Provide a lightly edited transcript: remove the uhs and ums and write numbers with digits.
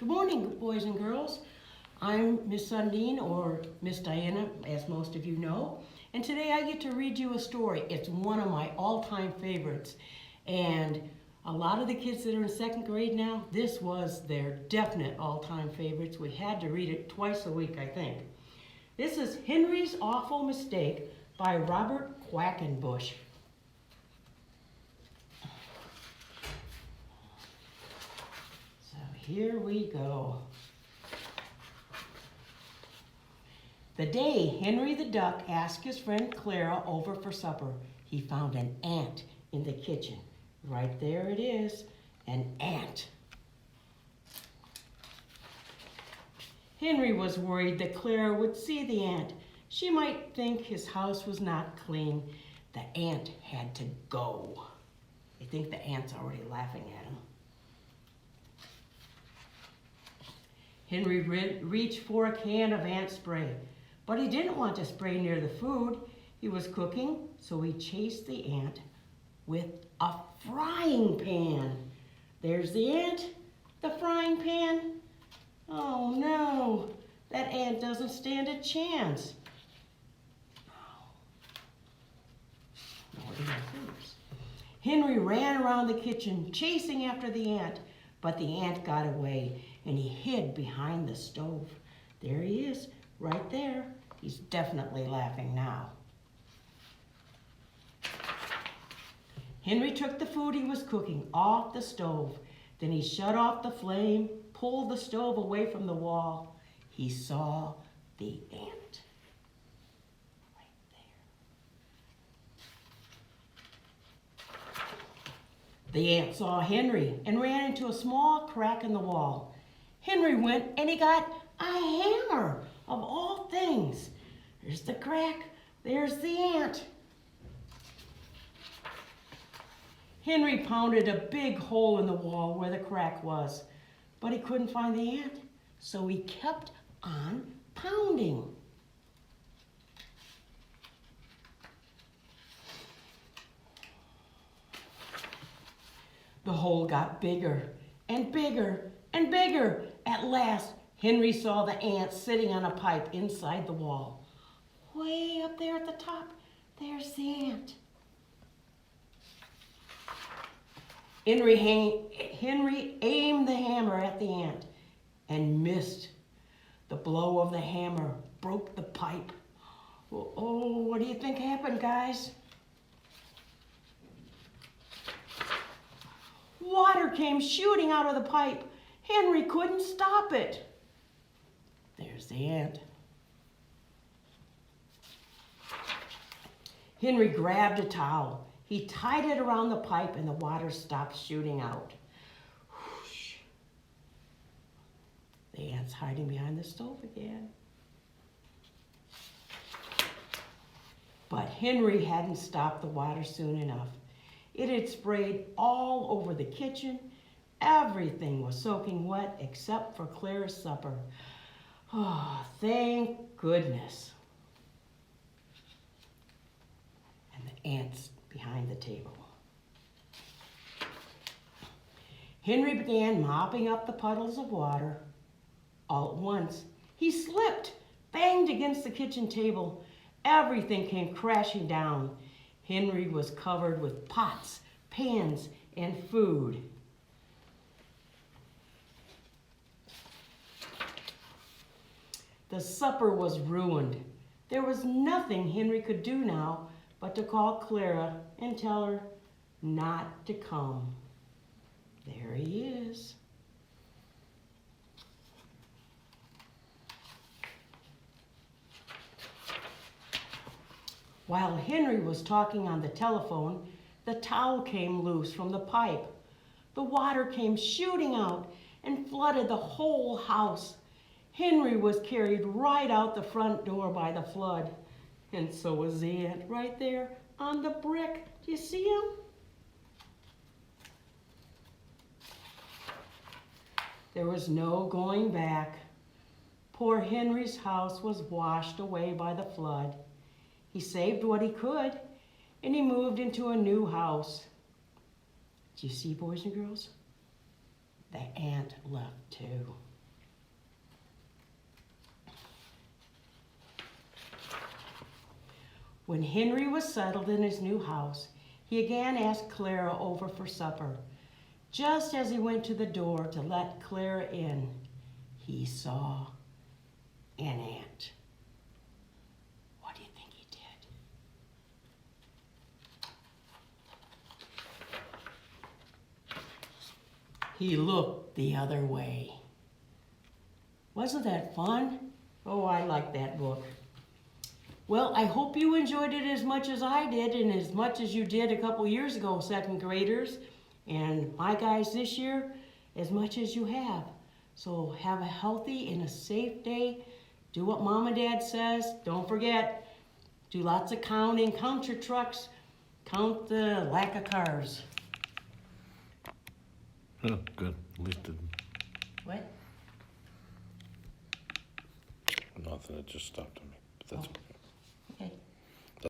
Good morning, boys and girls. I'm Miss Sundine, or Miss Diana, as most of you know. And today I get to read you a story. It's one of my all-time favorites. And a lot of the kids that are in second grade now, this was their definite all-time favorites. We had to read it twice a week, I think. This is Henry's Awful Mistake by Robert Quackenbush. So here we go. The day Henry the Duck asked his friend Clara over for supper, he found an ant in the kitchen. Right there it is, an ant. Henry was worried that Clara would see the ant. She might think his house was not clean. The ant had to go. I think the ant's already laughing at him. Henry reached for a can of ant spray, but he didn't want to spray near the food he was cooking, so he chased the ant with a frying pan. There's the ant, the frying pan. Oh no, that ant doesn't stand a chance. Henry ran around the kitchen chasing after the ant, but the ant got away and he hid behind the stove. There he is, right there. He's definitely laughing now. Henry took the food he was cooking off the stove. Then he shut off the flame, pulled the stove away from the wall. He saw the ant right there. The ant saw Henry and ran into a small crack in the wall. Henry went and he got a hammer, of all things. There's the crack, there's the ant. Henry pounded a big hole in the wall where the crack was, but he couldn't find the ant, so he kept on pounding. The hole got bigger and bigger and bigger. At last, Henry saw the ant sitting on a pipe inside the wall. Way up there at the top, there's the ant. Henry aimed the hammer at the ant and missed. The blow of the hammer broke the pipe. Oh, what do you think happened, guys? Water came shooting out of the pipe. Henry couldn't stop it. There's the ant. Henry grabbed a towel. He tied it around the pipe and the water stopped shooting out. Whoosh. The ant's hiding behind the stove again. But Henry hadn't stopped the water soon enough. It had sprayed all over the kitchen. Everything was soaking wet except for Clara's supper. Oh, thank goodness. And the ant's behind the table. Henry began mopping up the puddles of water. All at once, he slipped, banged against the kitchen table. Everything came crashing down. Henry was covered with pots, pans, and food. The supper was ruined. There was nothing Henry could do now but to call Clara and tell her not to come. There he is. While Henry was talking on the telephone, the towel came loose from the pipe. The water came shooting out and flooded the whole house. Henry was carried right out the front door by the flood. And so was the ant right there on the brick. Do you see him? There was no going back. Poor Henry's house was washed away by the flood. He saved what he could, and he moved into a new house. Do you see, boys and girls? The ant left too. When Henry was settled in his new house, he again asked Clara over for supper. Just as he went to the door to let Clara in, he saw an ant. What do you think he did? He looked the other way. Wasn't that fun? Oh, I like that book. Well, I hope you enjoyed it as much as I did and as much as you did a couple years ago, second graders. And my guys this year, as much as you have. So have a healthy and a safe day. Do what Mom and Dad says. Don't forget, do lots of counting. Count your trucks. Count the lack of cars. Oh, good. At least it, What? nothing. It just stopped on me. But that's okay.